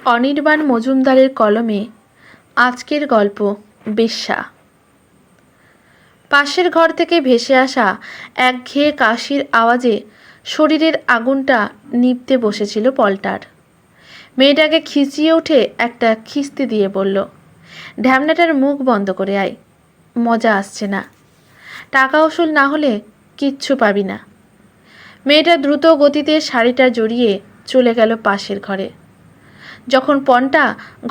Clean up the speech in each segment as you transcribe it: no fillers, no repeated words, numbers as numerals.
অনির্বাণ মজুমদারের কলমে আজকের গল্প বেশ্যা। পাশের ঘর থেকে ভেসে আসা একঘেয়ে কাশির আওয়াজে শরীরের আগুনটা নিভতে বসেছিল পল্টার। মেয়েটাকে খিচিয়ে উঠে একটা খিস্তি দিয়ে বলল, ঢ্যামনাটার মুখ বন্ধ করে আয়, মজা আসছে না, টাকা উসুল না হলে কিচ্ছু পাবি না। মেয়েটা দ্রুত গতিতে শাড়িটা জড়িয়ে চলে গেল পাশের ঘরে। যখন পনটা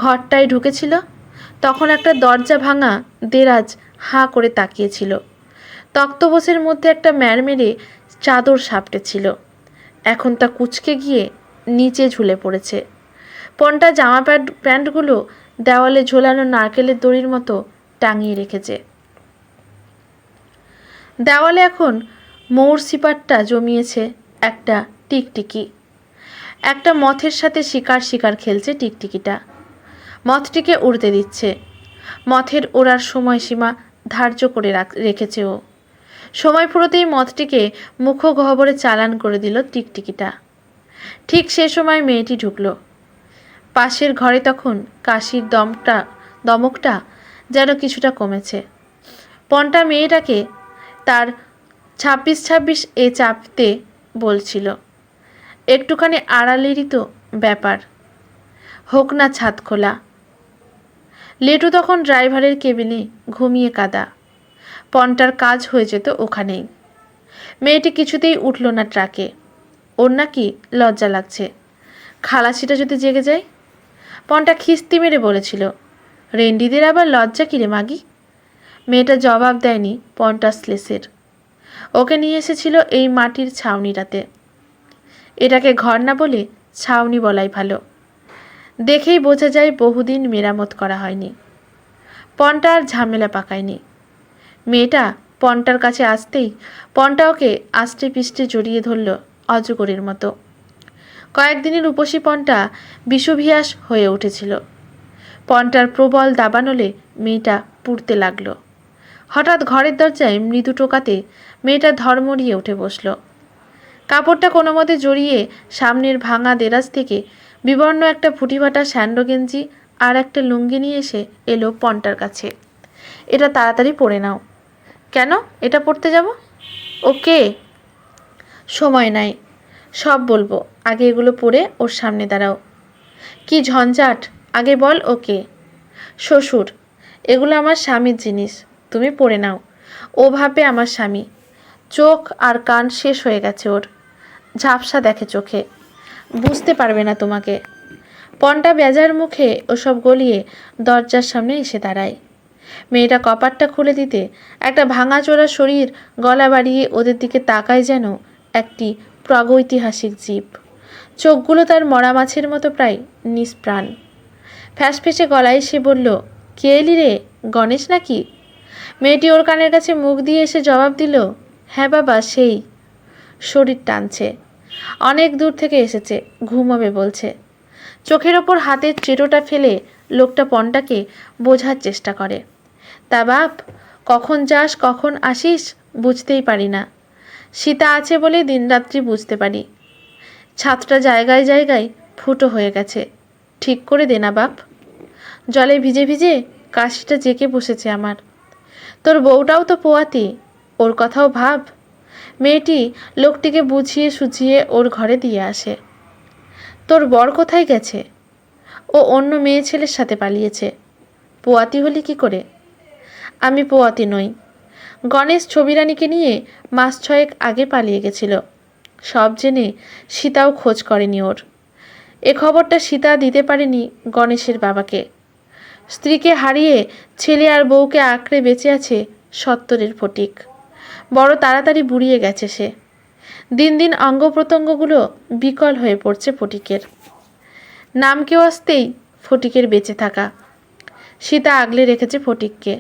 ঘরটায় ঢুকেছিল তখন একটা দরজা ভাঙা দেরাজ হাঁ করে তাকিয়েছিল। তক্তপোষের মধ্যে একটা ম্যাড়মেড়ে চাদর সাপটেছিল, এখন তা কুঁচকে গিয়ে নিচে ঝুলে পড়েছে। পনটা জামা প্যান্টগুলো দেওয়ালে ঝোলানো নারকেলের দড়ির মতো টাঙিয়ে রেখেছে। দেওয়ালে এখন মৌর সিপারটা জমিয়েছে একটা টিকটিকি। একটা মথের সাথে শিকার খেলছে টিকটিকিটা। মথটিকে উড়তে দিচ্ছে। মথের ওড়ার সময়সীমা ধার্য করে রেখেছে ও। সময় ফুরোতেই মথটিকে মুখগহ্বরে চালান করে দিল টিকটিকিটা। ঠিক সে সময় মেয়েটি ঢুকল। পাশের ঘরে তখন কাশির দমকটা যেন কিছুটা কমেছে। পনটা মেয়েটাকে তার 26 এ চাপতে বলছিল। একটুখানি আড়ালেরই তো ব্যাপার, হোক না ছাদ খোলা। লেটু তখন ড্রাইভারের কেবিনে ঘুমিয়ে কাদা। পনটার কাজ হয়ে যেত ওখানেই। মেয়েটি কিছুতেই উঠল না ট্রাকে। ওর নাকি লজ্জা লাগছে, খালাসিটা যদি জেগে যায়। পনটা খিস্তি মেরে বলেছিল, রেন্ডিদের আবার লজ্জা কিরে মাগি। মেয়েটা জবাব দেয়নি পনটা স্লেসের। ওকে নিয়ে এসেছিল এই মাটির ছাউনিটাতে। এটাকে ঘর না বলে ছাউনি বলাই ভালো। দেখেই বোঝা যায় বহুদিন মেরামত করা হয়নি। পনটা আর ঝামেলা পাকায়নি। মেয়েটা পনটার কাছে আসতেই পনটা ওকে আষ্টে পিষ্টে জড়িয়ে ধরল অজগরের মতো। কয়েকদিনের উপসী পনটা বিষুভিয়াস হয়ে উঠেছিল। পনটার প্রবল দাবানলে মেয়েটা পুড়তে লাগলো। হঠাৎ ঘরের দরজায় মৃদু টোকাতে মেয়েটা ধর্মড়িয়ে উঠে বসল। কাপড়টা কোনো মতে জড়িয়ে সামনের ভাঙা দেরাজ থেকে বিবর্ণ একটা ফুটিফাটা স্যান্ডো গেঞ্জি আর একটা লুঙ্গি নিয়ে এসে এলো পনটার কাছে। এটা তাড়াতাড়ি পরে নাও। কেন এটা পরতে যাব? ওকে, সময় নাই, সব বলবো, আগে এগুলো পরে ওর সামনে দাঁড়াও। কি ঝঞ্ঝাট, আগে বল ওকে। শ্বশুর, এগুলো আমার স্বামীর জিনিস, তুমি পরে নাও। ও ভাবে আমার স্বামী। চোখ আর কান শেষ হয়ে গেছে ওর, ঝাপসা দেখে চোখে, বুঝতে পারবে না তোমাকে। পনটা বেজার মুখে ওসব গলিয়ে দরজার সামনে এসে দাঁড়ায়। মেয়েটা কপাটটা খুলে দিতে একটা ভাঙাচোরা শরীর গলা বাড়িয়ে ওদের দিকে তাকায় যেন একটি প্রাগৈতিহাসিক জীব। চোখগুলো তার মরা মাছের মতো প্রায় নিষ্প্রাণ। ফ্যাসফেসে গলায় সে বলল, কে এলি রে, গণেশ নাকি? মেয়েটি ওর কানের কাছে মুখ দিয়ে এসে জবাব দিল, হ্যাঁ বাবা সেই। শরীর টানছে, অনেক দূর থেকে এসেছে, ঘুমাবে বলছে। চোখের ওপর হাতের চেটোটা ফেলে লোকটা পনটাকে বোঝার চেষ্টা করে। তা বাপ, কখন যাস কখন আসিস বুঝতেই পারি না। সীতা আছে বলে দিনরাত্রি বুঝতে পারি। ছাদটা জায়গায় জায়গায় ফুটো হয়ে গেছে, ঠিক করে দে না বাপ। জলে ভিজে ভিজে কাশিটা জেকে বসেছে আমার। তোর বউটাও তো পোয়াতি, ওর কথাও ভাব। মেয়েটি লোকটিকে বুঝিয়ে সুঝিয়ে ওর ঘরে দিয়ে আসে। তোর বর কোথায় গেছে? ও অন্য মেয়ে ছেলের সাথে পালিয়েছে। পোয়াতি হলি কি করে? আমি পোয়াতি নই। গণেশ ছবিরানীকে নিয়ে মাস 6 আগে পালিয়ে গেছিল। সব জেনে সীতাও খোঁজ করেনি ওর। এ খবরটা সীতা দিতে পারেনি গণেশের বাবাকে। স্ত্রীকে হারিয়ে ছেলে আর বউকে আঁকড়ে বেঁচে আছে 70-এর ফটিক। বড় তাড়াতাড়ি বুড়িয়ে গেছে সে। দিন দিন অঙ্গ প্রত্যঙ্গগুলো বিকল হয়ে পড়ছে ফটিকের। নাম কেউ আসতেই ফটিকের বেঁচে থাকা। সীতা আগলে রেখেছে ফটিককে।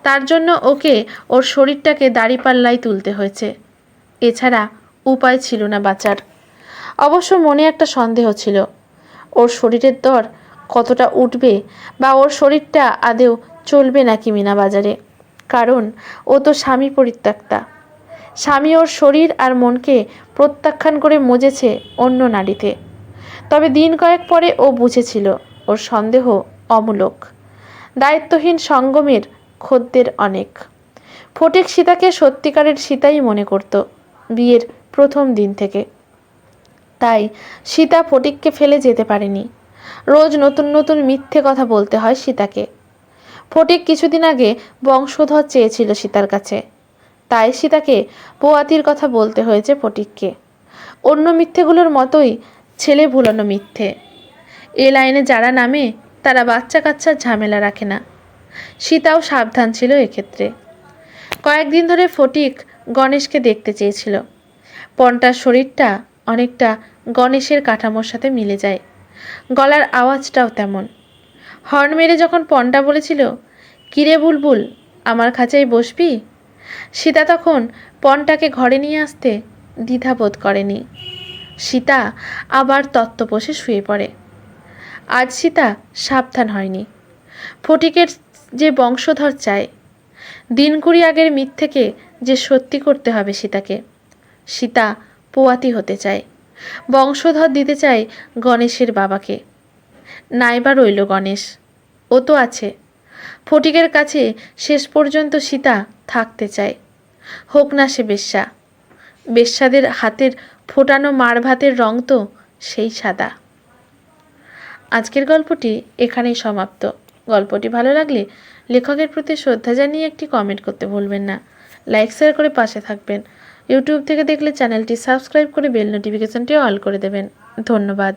তার জন্য ওকে ওর শরীরটাকে দাড়িপাল্লায় তুলতে হয়েছে। এছাড়া উপায় ছিল না বাঁচার। অবশ্য মনে একটা সন্দেহ ছিল, ওর শরীরের দর কতটা উঠবে বা ওর শরীরটা আদেও চলবে নাকি মিনা বাজারে। কারণ ও তো স্বামী পরিত্যক্তা। স্বামী ওর শরীর আর মনকে প্রত্যাখ্যান করে মজেছে অন্য নারীতে। তবে দিন কয়েক পরে ও বুঝেছিল ওর সন্দেহ অমূলক। দায়িত্বহীন সঙ্গমের খদ্দের অনেক। ফটিক সীতাকে সত্যিকারের সীতাই মনে করত বিয়ের প্রথম দিন থেকে। তাই সীতা ফটিককে ফেলে যেতে পারেনি। রোজ নতুন নতুন মিথ্যে কথা বলতে হয় সীতাকে। ফটিক কিছুদিন আগে বংশধর চেয়েছিল সীতার কাছে, তাই সীতাকে পোয়াতির কথা বলতে হয়েছে ফটিককে। অন্য মিথ্যেগুলোর মতোই ছেলে ভুলানো মিথ্যে। এ লাইনে যারা নামে তারা বাচ্চা কাচ্চার ঝামেলা রাখে না। সীতাও সাবধান ছিল এক্ষেত্রে। কয়েকদিন ধরে ফটিক গণেশকে দেখতে চেয়েছিল। পন্টার শরীরটা অনেকটা গণেশের কাঠামোর সাথে মিলে যায়, গলার আওয়াজটাও তেমন। হর্ন মেরে যখন পন্টা বলেছিল, কিরে বুলবুল আমার খাঁচায় বসবি, সীতা তখন পন্টাকে ঘরে নিয়ে আসতে দ্বিধাবোধ করেনি। সীতা আবার তত্ত্বপোষে শুয়ে পড়ে। আজ সীতা সাবধান হয়নি। ফটিকের যে বংশধর চায়, দিন কুড়ি আগের মিথ্যেকে যে সত্যি করতে হবে সীতাকে। সীতা পোয়াতি হতে চায়, বংশধর দিতে চায় গণেশের বাবাকে। নাইবা রইল গণেশ, ও তো আছে। ফটিকের কাছে শেষ পর্যন্ত সীতা থাকতে চায়, হোক না সে বেশ্যা। বেশ্যাদের হাতের ফোটানো মার ভাতের রং তো সেই সাদা। আজকের গল্পটি এখানেই সমাপ্ত। গল্পটি ভালো লাগলে লেখকের প্রতি শ্রদ্ধা জানিয়ে একটি কমেন্ট করতে ভুলবেন না। লাইক শেয়ার করে পাশে থাকবেন। ইউটিউব থেকে দেখলে চ্যানেলটি সাবস্ক্রাইব করে বেল নোটিফিকেশনটিও অল করে দেবেন। ধন্যবাদ।